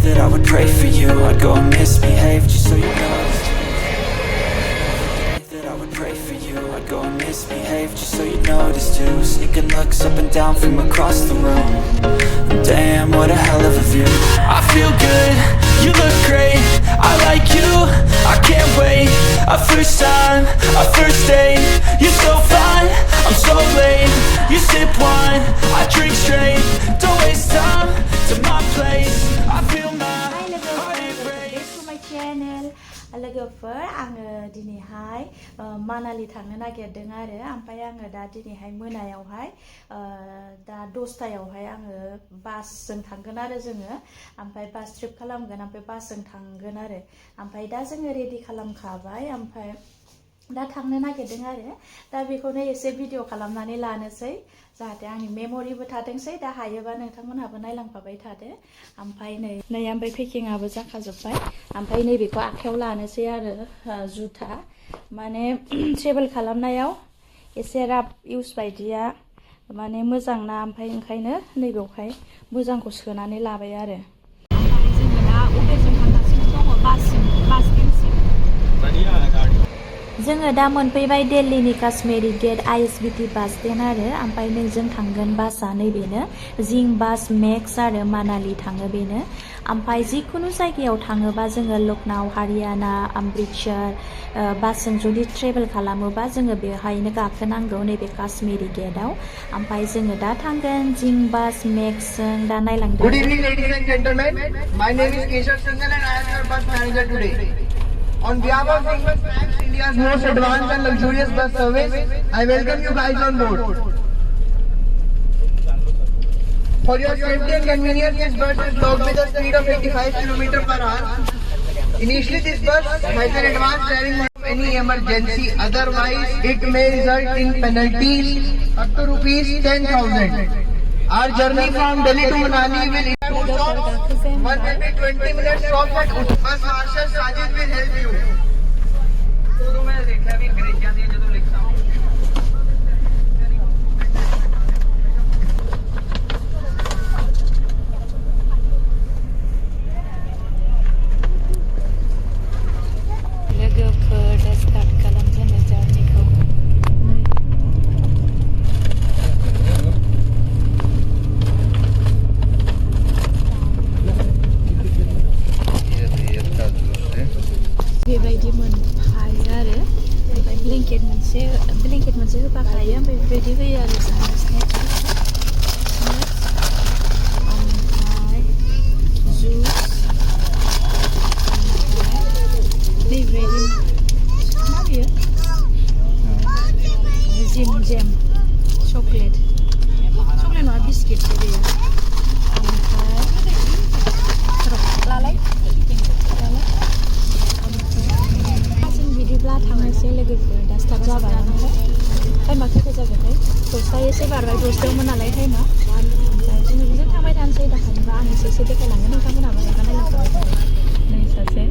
that I would pray for you. I'd go and misbehave just so you know. That I would pray for you. I'd go and misbehave just so you notice too. Sneaking looks up and down from across the room. Damn, what a hell of a view. I feel good, you look great, I like you, I can't wait. A first time, a first date, you're so fine, I'm so late. You sip wine, I drink straight. Don't waste time to my place. I feel my heart erase. To my channel. लोगोफोर आङो दिनैहाय मानाली थांनो नागिरदों आरो ओमफ्राय आङो दा दिनैहाय मोनायावहाय दा 10टायावहाय आङो बासजों थांगोन आरो जोङो ओमफ्राय बास ट्रिप खालामगोन ओमफ्राय बासजों थांगोन आरो ओमफ्राय दा जोङो रेडि खालामखाबाय ओमफ्राय दा थांनो नागिरदों आरो दा बेखौनो एसे भिडिअ खालामनानै लानोसै जाहाथे आंनि मेमरिबो थाथोंसै दा हायोबा नोंथांमोनहाबो नायलांफाबाय थादो ओमफ्राय नै ओमफ्राय पेकिंआबो जाखाजोब्बाय ओमफ्राय नैबेखौ आखायाव लानोसै आरो जुथा माने ट्रेभेल खालामनायाव एसे राफ इउज बायदिया माने मोजां ना ओमफ्राय ओंखायनो नैबेवहाय मोजांखौ सोनानै लाबाय आरो जोङो दा उबेरजों थांगासिनो दङ बास स्टेन्डसिम जोङो दा मोनफैबाय दिल्लीनि काश्मीरी गेट ISBT बास स्टेन्ड आरो ओमफ्राय नोंजों थांगोन बासआ नैबेनो जिंबास मेक्स आरो मानाली थाङो बेनो ओमफ्राय जिखुनु जायगायाव थाङोबा जोङो लखनऊ हारियाना अमृतसर बासजों जुदि ट्रेभेल खालामोबा जोङो बेवहायनो गाखोनांगौ नैबे काश्मीरी गेटआव ओमफ्राय जोङो दा थांगोन जिंबास मेक्सजों दा नायलांदों Good evening ladies and gentlemen, my name is Keshav Singhal and I am your bus manager today. On behalf of Zingbus Max, India's most advanced and luxurious bus service, I welcome you guys on board. For your safety and convenience, this bus is logged with a speed of 85 km/h. Initially, this bus has an advanced steering mode of any emergency. Otherwise, it may result in penalties up to ₹10,000. Our journey from Delhi to Manali will include stops. One will be 20 minutes stop at Bus Marshal Sajid will help you. बेबायदि मोनफायो आरो ओमफ्राय blanket मोनसे होफाखायो ओमफ्राय बेबायदि होयो आरो जोङो snacks ओमफ्राय जुस ओमफ्राय नैबेबायदि मा बेयो जेम चक्लेट नङा बिस्किटसो बेयो ओमफ्राय लालाय बिदिब्ला थांनोसै लोगोफोर दा स्टार्ट जाबाय ओमफ्राय टाइमा खैथा जाबायथाय 10ता एसे बारबाय 10तायावमोन नालाय टाइमा ओमफ्राय जोङो बिदिनो थांबाय थानोसै दा हायोबा आं एसे देखायलांगोन नोंथांमोनहाबो एबा नायलांखाबाय नै सासे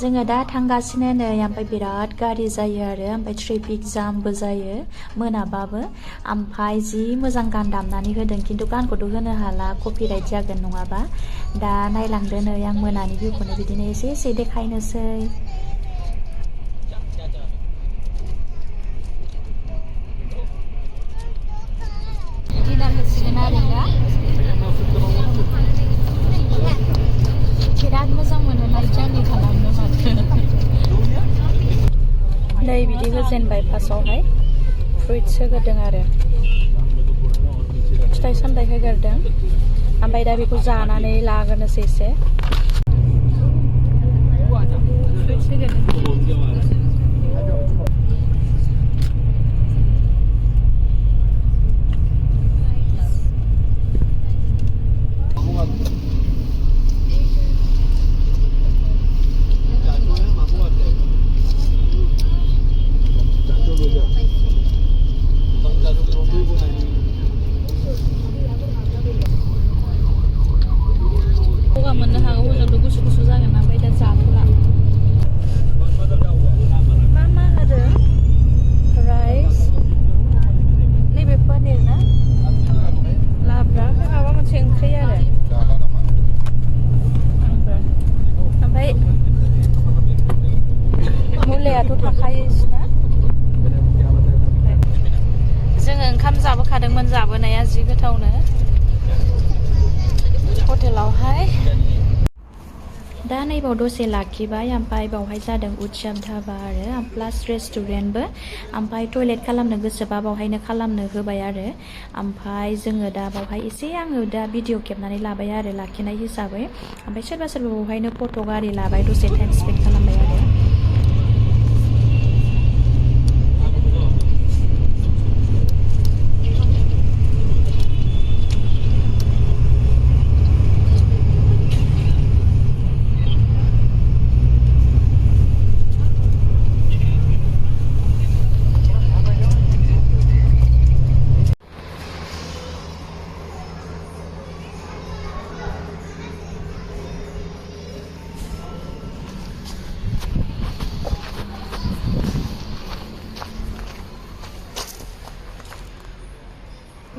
जोङो दा थांगासिनो नै ओमफ्राय बिराद गारि जायो आरो ओमफ्राय ट्रेफिक जामबो जायो मोनाबाबो ओमफ्राय जि मोजां गान दामनानै होदों खिन्थु गानखौथ' होनो हाला कपिराइट जागोन नङाबा दा नायलांदो नै आं मोनानि भिउखौनो बिदिनो एसे देखायनोसै डिनार होसिगोन आरो दा बिराद मोजां मोनो नाइट जार्नि खालामनो माथो नै बिदि होजेनबाय फार्स्टआवहाय फ्रुइट्स होग्रोदों आरो फिथाइ सामथाइ होग्रोदों ओमफ्राय दा बेखौ जानानै लाग्रोनोसै एसे फ्रुइट्स होग्रोदों ओंखाम जाबोखादोंमोन जाबोनाया जि गोथावनो हटेलावहाय दा नैबाव दसे लाखिबाय ओमफ्राय बावहाय जादों उत्सब धाबा आरो प्लास रेस्टुरेन्टबो ओमफ्राय टयलेट खालामनो गोसोबा बावहायनो खालामनो होबाय आरो ओमफ्राय जोङो दा बावहाय एसे आङो दा भिडिअ खेबनानै लाबाय आरो लाखिनाय हिसाबै ओमफ्राय सोरबा सोरबा बावहायनो फट' गारि लाबाय दसे टाइम स्पेन्ड खालामबाय आरो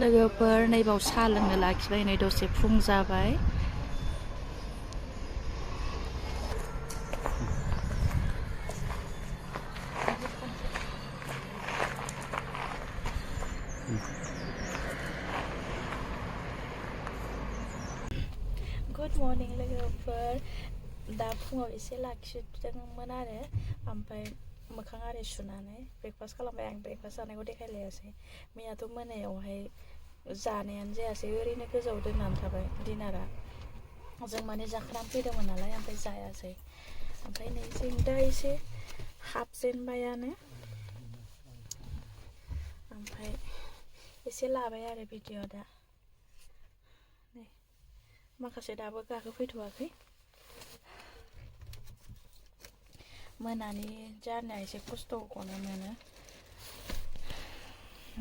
लोगोफोर नैबाव साहा लोंनो लाखिबाय नै दसे फुं जाबाय गुड मर्निं लोगोफोर दा फुङाव एसे लाखिदोंमोन आरो ओमफ्राय मोखां आरि सुनानै ब्रेकफास्ट खालामबाय आं ब्रेकफास्ट जानायखौ देखायलायासै मैयाथ' मोनायावहाय जानायानो जायासै ओरैनो गोजाव दोननानै थाबाय डिनारा जों माने जाखानानै फैदोंमोन नालाय ओमफ्राय जायासै ओमफ्राय नै जों दा एसे हाबजेनबायानो ओमफ्राय एसे लाबाय आरो भिडिअ दा नै माखासे दाबो गाखोफैथ'वाखै मोनानि जारनिया एसे खस्थ'खौनो मोनो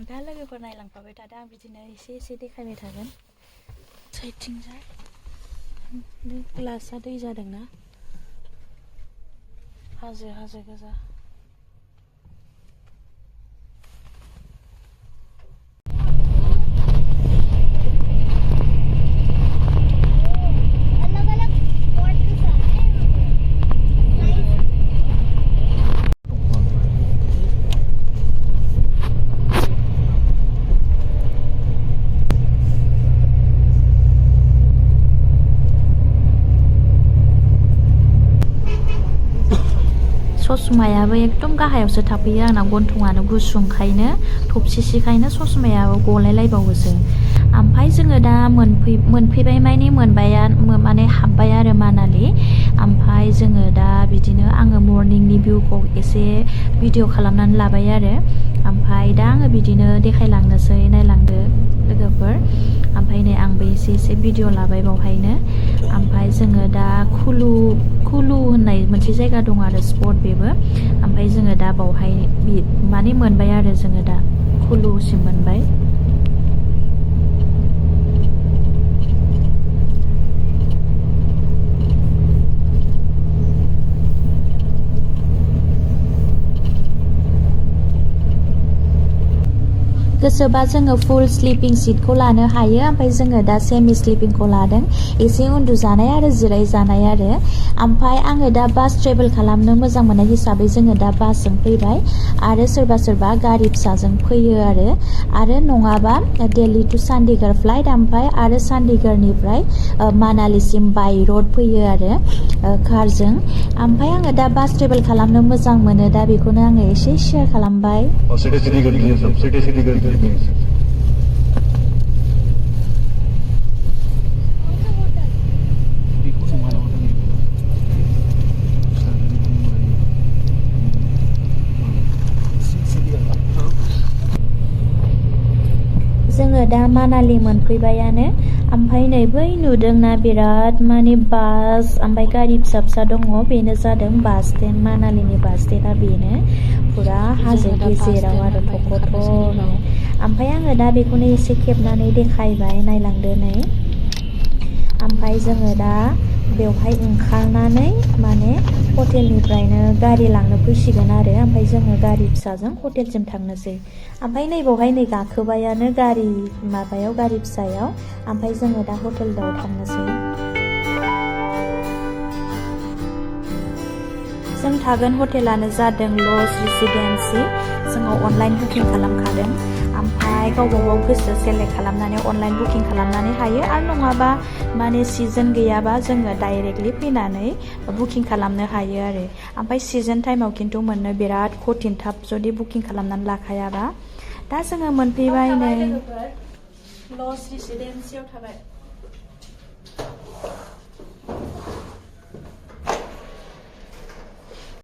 दा लोगोफोर नायलांफाबाय थादों आं बिदिनो एसे एसे देखायबाय थागोन साइडथिंजाय ग्लासआ दै जादोंना हाजो हाजो गोजा ससमायाबो एकदम गाहायावसो थाफैयो आंना गन्थंआनो गुसुंखायनो थबसिसेखायनो ससमायाबो गलायलायबावोसो ओमफ्राय जोङो दा मोनफैबाय माने मोनबाया माने हाबबाय आरो मानालि ओमफ्राय जोङो दा बिदिनो आङो मर्निंनि भिउखौ एसे भिडिअ खालामनानै लाबाय आरो ओमफ्राय दा आङो बिदिनो देखायलांनोसै नायलांदो लोगोफोर ओमफ्राय नै आंबो एसे एसे भिडिअ लाबाय बावहायनो ओमफ्राय जोङो दा खुलु होननाय मोनसे जायगा दं आरो स्पट बेबो ओमफ्राय जोङो दा बावहाय माने मोनबाय आरो जोङो दा खुलुसिम मोनबाय गोसोबा जोङो फुल स्लिपिं सिटखौ लानो हायो ओमफ्राय जोङो दा सेमि स्लिपिंखौ लादों एसे उन्दुजानाय आरो जिरायजानाय आरो ओमफ्राय आङो दा बास ट्रेभेल खालामनो मोजां मोननाय हिसाबै जोङो दा बासजों फैबाय आरो सोरबा सोरबा गारि फिसाजों फैयो आरो नङाबा दिल्ली टु चन्डीगढ़ फ्लाइट ओमफ्राय आरो चन्डीगढ़निफ्राय मानालिसिम बाय रड फैयो आरो कारजों ओमफ्राय आङो दा बास ट्रेभेल खालामनो मोजां मोनो दा बेखौनो आङो एसे शेयार खालामबाय जोङो दा मानालि मोनफैबायानो ओमफ्राय नै बै नुदोंना बिराद माने बास ओमफ्राय गारि फिसा फिसा दङ बेनो जादों बास स्टेन्ड मानालिनि बास स्टेन्डआ बेनो फुरा हाजो गेजेराव आरो थख'थ' ओमफ्राय आङो दा बेखौनो एसे खेबनानै देखायबाय नायलांदो नै ओमफ्राय जोङो दा बेवहाय ओंखारनानै माने हटेलनिफ्रायनो गारि लांनो फैसिगोन आरो ओमफ्राय जोङो गारि फिसाजों हटेलसिम थांनोसै ओमफ्राय नै बावहाय नै गाखोबायानो गारि माबायाव गारि फिसायाव ओमफ्राय जोङो दा हटेलाव थांनोसै जों थागोन हटेलानो जादों लज रेसिडेन्सि जोङो अनलाइन बुकिं खालामखादों ओमफ्राय बेहाय गावबा गाव गोसो सेलेक्ट खालामनानै अनलाइन बुकिं खालामनानै हायो आरो नङाबा माने सिजन गैयाबा जोङो डाइरेक्टलि फैनानै बुकिं खालामनो हायो आरो ओमफ्राय सिजन टाइमाव खिन्थु मोननो बिराद कठिन थाब जुदि बुकिं खालामनानै लाखायाबा दा जोङो मोनफैबाय नै लज रेसिडेन्सियाव थाबाय